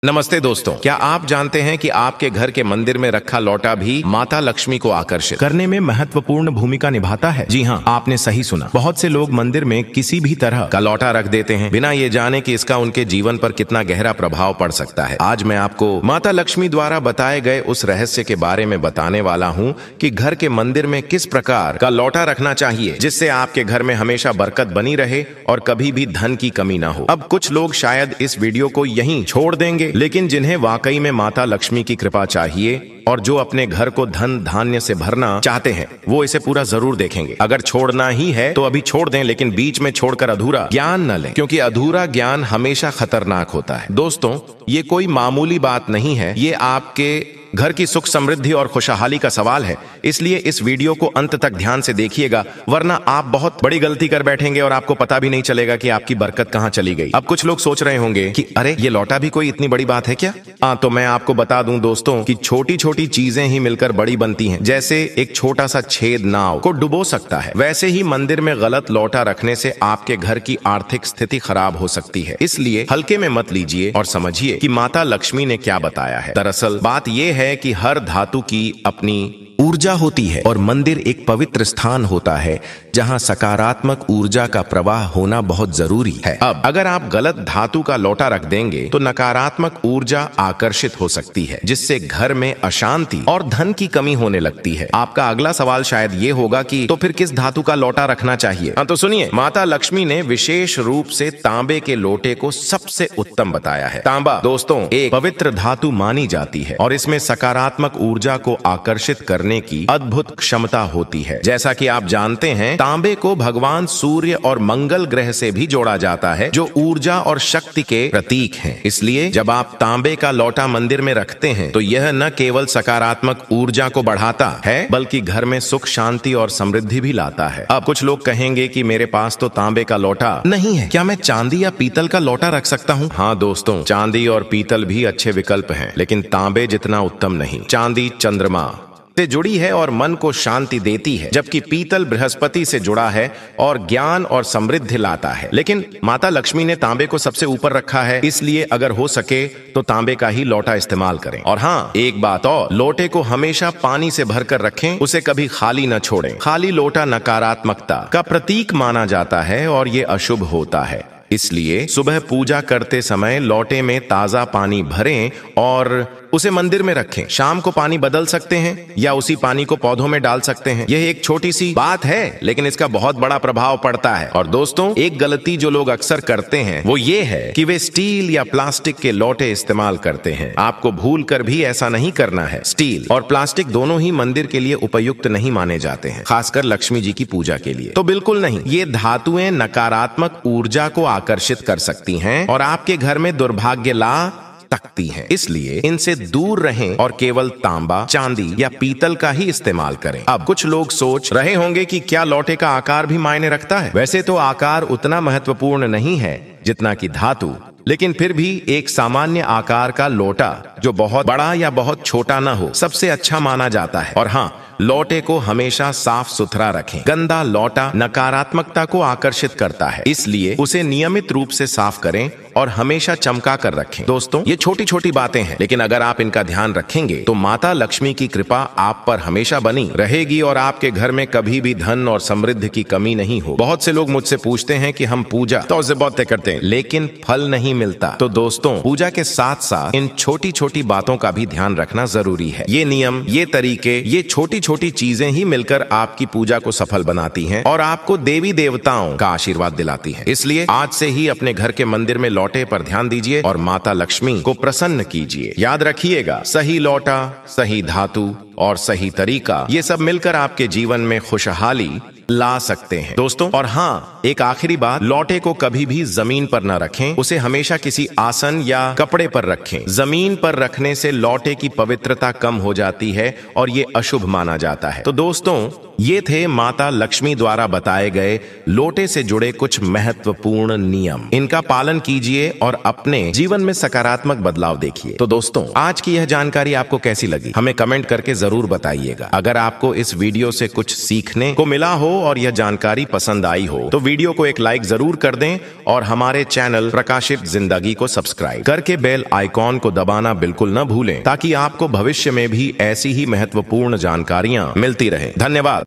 नमस्ते दोस्तों, क्या आप जानते हैं कि आपके घर के मंदिर में रखा लौटा भी माता लक्ष्मी को आकर्षित करने में महत्वपूर्ण भूमिका निभाता है। जी हाँ, आपने सही सुना। बहुत से लोग मंदिर में किसी भी तरह का लौटा रख देते हैं बिना ये जाने कि इसका उनके जीवन पर कितना गहरा प्रभाव पड़ सकता है। आज मैं आपको माता लक्ष्मी द्वारा बताए गए उस रहस्य के बारे में बताने वाला हूँ कि घर के मंदिर में किस प्रकार का लौटा रखना चाहिए जिससे आपके घर में हमेशा बरकत बनी रहे और कभी भी धन की कमी ना हो। अब कुछ लोग शायद इस वीडियो को यहीं छोड़ देंगे, लेकिन जिन्हें वाकई में माता लक्ष्मी की कृपा चाहिए और जो अपने घर को धन धान्य से भरना चाहते हैं वो इसे पूरा जरूर देखेंगे। अगर छोड़ना ही है तो अभी छोड़ दें, लेकिन बीच में छोड़कर अधूरा ज्ञान न लें, क्योंकि अधूरा ज्ञान हमेशा खतरनाक होता है। दोस्तों, ये कोई मामूली बात नहीं है, ये आपके घर की सुख समृद्धि और खुशहाली का सवाल है। इसलिए इस वीडियो को अंत तक ध्यान से देखिएगा, वरना आप बहुत बड़ी गलती कर बैठेंगे और आपको पता भी नहीं चलेगा कि आपकी बरकत कहाँ चली गई। अब कुछ लोग सोच रहे होंगे कि अरे ये लौटा भी कोई इतनी बड़ी बात है क्या? तो मैं आपको बता दूं दोस्तों कि छोटी छोटी चीजें ही मिलकर बड़ी बनती हैं। जैसे एक छोटा सा छेद नाव को डुबो सकता है, वैसे ही मंदिर में गलत लौटा रखने से आपके घर की आर्थिक स्थिति खराब हो सकती है। इसलिए हल्के में मत लीजिए और समझिए कि माता लक्ष्मी ने क्या बताया है। दरअसल बात यह है कि हर धातु की अपनी ऊर्जा होती है और मंदिर एक पवित्र स्थान होता है जहां सकारात्मक ऊर्जा का प्रवाह होना बहुत जरूरी है। अब अगर आप गलत धातु का लौटा रख देंगे तो नकारात्मक ऊर्जा आकर्षित हो सकती है, जिससे घर में अशांति और धन की कमी होने लगती है। आपका अगला सवाल शायद ये होगा कि तो फिर किस धातु का लौटा रखना चाहिए? तो सुनिए, माता लक्ष्मी ने विशेष रूप से तांबे के लोटे को सबसे उत्तम बताया है। तांबा दोस्तों एक पवित्र धातु मानी जाती है और इसमें सकारात्मक ऊर्जा को आकर्षित करने की अद्भुत क्षमता होती है। जैसा कि आप जानते हैं, तांबे को भगवान सूर्य और मंगल ग्रह से भी जोड़ा जाता है, जो ऊर्जा और शक्ति के प्रतीक हैं। इसलिए जब आप तांबे का लौटा मंदिर में रखते हैं तो यह न केवल सकारात्मक ऊर्जा को बढ़ाता है, बल्कि घर में सुख शांति और समृद्धि भी लाता है। अब कुछ लोग कहेंगे कि मेरे पास तो तांबे का लौटा नहीं है, क्या मैं चांदी या पीतल का लौटा रख सकता हूँ? हाँ दोस्तों, चांदी और पीतल भी अच्छे विकल्प हैं, लेकिन तांबे जितना उत्तम नहीं। चांदी चंद्रमा से जुड़ी है और मन को शांति देती है, जबकि पीतल बृहस्पति से जुड़ा है और ज्ञान और समृद्धि लाता है। लेकिन माता लक्ष्मी ने तांबे को सबसे ऊपर रखा है, इसलिए अगर हो सके तो तांबे का ही लौटा इस्तेमाल करें। और हाँ, एक बात और, लोटे को हमेशा पानी से भरकर रखें, उसे कभी खाली न छोड़ें। खाली लोटा नकारात्मकता का प्रतीक माना जाता है और ये अशुभ होता है। इसलिए सुबह पूजा करते समय लोटे में ताजा पानी भरें और उसे मंदिर में रखें। शाम को पानी बदल सकते हैं या उसी पानी को पौधों में डाल सकते हैं। यह एक छोटी सी बात है, लेकिन इसका बहुत बड़ा प्रभाव पड़ता है। और दोस्तों, एक गलती जो लोग अक्सर करते हैं वो ये है कि वे स्टील या प्लास्टिक के लोटे इस्तेमाल करते हैं। आपको भूल कर भी ऐसा नहीं करना है। स्टील और प्लास्टिक दोनों ही मंदिर के लिए उपयुक्त नहीं माने जाते हैं, खासकर लक्ष्मी जी की पूजा के लिए तो बिल्कुल नहीं। ये धातुएं नकारात्मक ऊर्जा को आकर्षित कर सकती हैं और आपके घर में दुर्भाग्य ला सकती हैं। इसलिए इनसे दूर रहें और केवल तांबा, चांदी या पीतल का ही इस्तेमाल करें। अब कुछ लोग सोच रहे होंगे कि क्या लौटे का आकार भी मायने रखता है? वैसे तो आकार उतना महत्वपूर्ण नहीं है जितना कि धातु, लेकिन फिर भी एक सामान्य आकार का लोटा जो बहुत बड़ा या बहुत छोटा ना हो सबसे अच्छा माना जाता है। और हाँ, लोटे को हमेशा साफ सुथरा रखें। गंदा लोटा नकारात्मकता को आकर्षित करता है, इसलिए उसे नियमित रूप से साफ करें और हमेशा चमका कर रखें। दोस्तों, ये छोटी छोटी बातें हैं, लेकिन अगर आप इनका ध्यान रखेंगे तो माता लक्ष्मी की कृपा आप पर हमेशा बनी रहेगी और आपके घर में कभी भी धन और समृद्धि की कमी नहीं हो। बहुत से लोग मुझसे पूछते हैं कि हम पूजा तो से बहुत करते हैं, लेकिन फल नहीं मिलता। तो दोस्तों, पूजा के साथ साथ इन छोटी छोटी बातों का भी ध्यान रखना जरूरी है। ये नियम, ये तरीके, ये छोटी छोटी चीजें ही मिलकर आपकी पूजा को सफल बनाती हैं और आपको देवी देवताओं का आशीर्वाद दिलाती हैं। इसलिए आज से ही अपने घर के मंदिर में लौटे पर ध्यान दीजिए और माता लक्ष्मी को प्रसन्न कीजिए। याद रखिएगा, सही लौटा, सही धातु और सही तरीका, ये सब मिलकर आपके जीवन में खुशहाली ला सकते हैं दोस्तों। और हाँ, एक आखिरी बात, लौटे को कभी भी जमीन पर न रखें, उसे हमेशा किसी आसन या कपड़े पर रखें। जमीन पर रखने से लौटे की पवित्रता कम हो जाती है और ये अशुभ माना जाता है। तो दोस्तों, ये थे माता लक्ष्मी द्वारा बताए गए लोटे से जुड़े कुछ महत्वपूर्ण नियम। इनका पालन कीजिए और अपने जीवन में सकारात्मक बदलाव देखिए। तो दोस्तों, आज की यह जानकारी आपको कैसी लगी हमें कमेंट करके जरूर बताइएगा। अगर आपको इस वीडियो से कुछ सीखने को मिला हो और यह जानकारी पसंद आई हो तो वीडियो को एक लाइक जरूर कर दें और हमारे चैनल प्रकाशित जिंदगी को सब्सक्राइब करके बेल आइकॉन को दबाना बिल्कुल न भूलें, ताकि आपको भविष्य में भी ऐसी ही महत्वपूर्ण जानकारियां मिलती रहे। धन्यवाद।